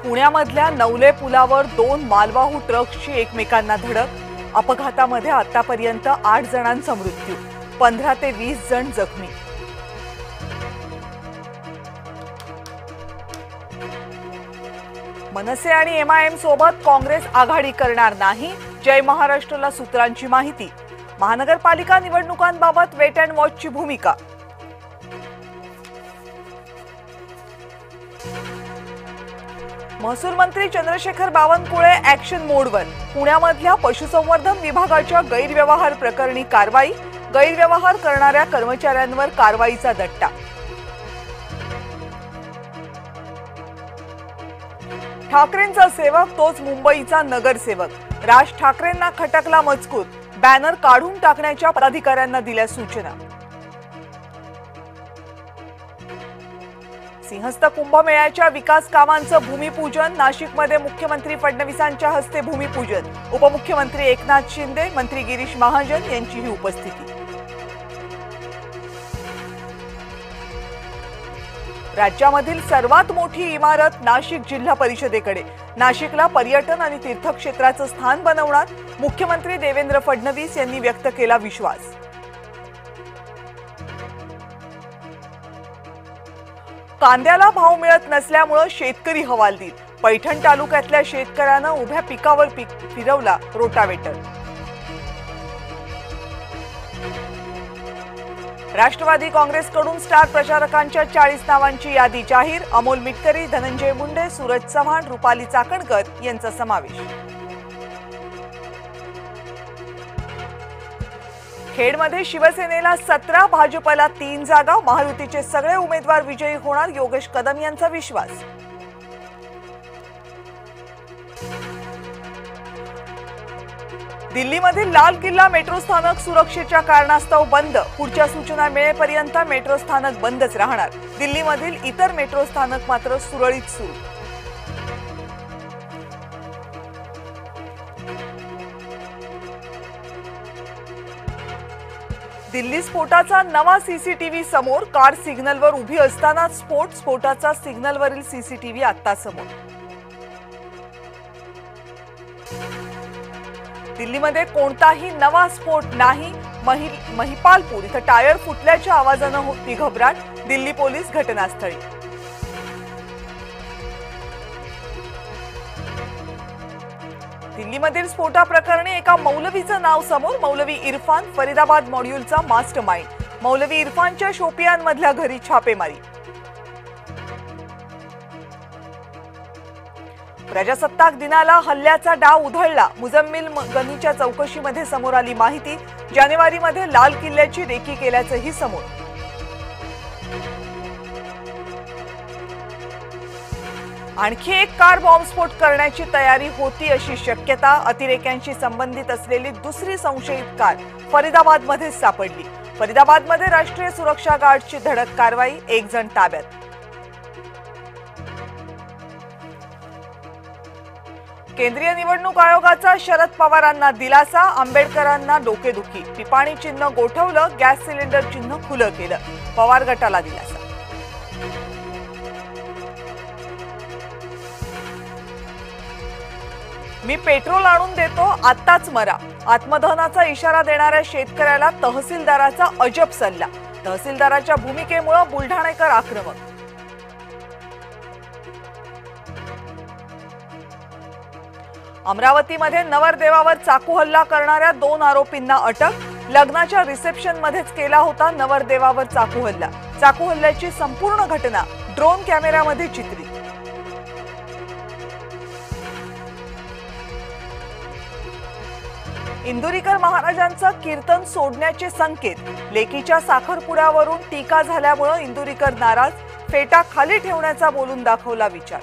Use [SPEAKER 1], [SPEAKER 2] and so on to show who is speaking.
[SPEAKER 1] पुण्यामधल्या नवले पुलावर दोन मालवाहू ट्रक्सची एकमेकांना धडक। अपघातामध्ये आतापर्यंत 8 जणांचा मृत्यू, 15 ते 20 जण जखमी। मनसे आणि एमआयएम सोबत काँग्रेस आघाडी करणार नाही, जय महाराष्ट्रला सूत्रांची माहिती। महानगरपालिका निवडणुकांबाबत वेट अँड वॉचची भूमिका। महसूल मंत्री चंद्रशेखर बावनकुळे ॲक्शन मोडवर। पुण्यामधल्या पशुसंवर्धन विभागाच्या गैरव्यवहार प्रकरणी कारवाई, गैरव्यवहार करणाऱ्या कर्मचाऱ्यांवर कारवाईचा दट्टा। ठाकरेंचा सेवक तोच मुंबईचा नगरसेवक, राज ठाकरेंना खटकला मजकूर, बॅनर काढून टाकण्याच्या पदाधिकाऱ्यांना दिल्या सूचना। सिंहस्थ कुंभमेळ्याच्या विकास कामांचं भूमिपूजन, नाशिकमध्ये मुख्यमंत्री फडणवीसांच्या हस्ते भूमिपूजन, उपमुख्यमंत्री एकनाथ शिंदे, मंत्री गिरीश महाजन यांचीही उपस्थिती। राज्यामधील सर्वात मोठी इमारत नाशिक जिल्हा परिषदेकडे, नाशिकला पर्यटन आणि तीर्थक्षेत्राचं स्थान बनवणार, मुख्यमंत्री देवेंद्र फडणवीस यांनी व्यक्त केला विश्वास। कांद्याला भाव मिळत नसल्यामुळे शेतकरी हवालदिल, पैठण तालुक्यातल्या शेतकऱ्यानं उभ्या पिकावर फिरवला रोटावेटर। राष्ट्रवादी काँग्रेसकडून स्टार प्रचारकांच्या 40 नावांची यादी जाहीर, अमोल मिटकरी, धनंजय मुंडे, सूरज चव्हाण, रुपाली चाकणकर यांचा समावेश। खेडमध्ये शिवसेनेला 17, भाजपला 3 जागा, महायुतीचे सगळे उमेदवार विजयी होणार, योगेश कदम यांचा विश्वास। दिल्लीमधील लाल किल्ला मेट्रो स्थानक सुरक्षेच्या कारणास्तव बंद, पुढच्या सूचना मिळेपर्यंत मेट्रो स्थानक बंदच राहणार। दिल्लीमधील इतर मेट्रो स्थानक मात्र सुरळीत सुरू। दिल्ली स्फोटाचा नवा सीसीटीव्ही समोर, कार सिग्नलवर उभी असताना स्फोट, स्फोटाचा सिग्नलवरील सीसीटीव्ही आता समोर। दिल्लीमध्ये कोणताही नवा स्फोट नाही, महिपालपूर इथं टायर फुटल्याच्या आवाजानं होती घबराट, दिल्ली पोलीस घटनास्थळी। दिल्लीमधील स्फोटाप्रकरणी एका मौलवीचं नाव समोर, मौलवी इरफान, फरीदाबाद मॉड्यूलचा मास्टरमाइंड, मौलवी इरफानच्या शोपियानमधल्या घरी छापेमारी। प्रजासत्ताक दिनाला हल्ल्याचा डाव उधळला, मुजम्मिल गनीच्या चौकशीमध्ये समोर आली माहिती, जानेवारीमध्ये लाल किल्ल्याची रेकी केल्याचंही समोर। आणखी एक कार बॉम्बस्फोट करण्याची तयारी होती अशी शक्यता, अतिरेक्यांशी संबंधित असलेली दुसरी संशयित कार फरीदाबादमध्ये सापडली, फरीदाबादमध्ये राष्ट्रीय सुरक्षा गार्डची धडक कारवाई, 1 जण ताब्यात। केंद्रीय निवडणूक आयोगाचा शरद पवारांना दिलासा, आंबेडकरांना डोकेदुखी, पिपाणी चिन्ह गोठवलं, गॅस सिलेंडर चिन्ह खुलं केलं, पवार गटाला दिलासा। मी पेट्रोल आणून देतो, आत्ताच मरा, आत्मदहनाचा इशारा देणाऱ्या शेतकऱ्याला तहसीलदाराचा अजब सल्ला, तहसीलदाराच्या भूमिकेमुळे बुलढाणेकर आक्रमक। अमरावतीमध्ये नवरदेवावर चाकू हल्ला करणाऱ्या 2 आरोपींना अटक, लग्नाच्या रिसेप्शनमध्येच केला होता नवरदेवावर चाकू हल्ला, चाकू हल्ल्याची संपूर्ण घटना ड्रोन कॅमेऱ्यामध्ये चित्रित। इंदुरीकर महाराजांचं कीर्तन सोडण्याचे संकेत, लेकीच्या साखरपुड्यावरून टीका झाल्यामुळे इंदुरीकर नाराज, फेटा खाली ठेवण्याचा बोलून दाखवला विचार।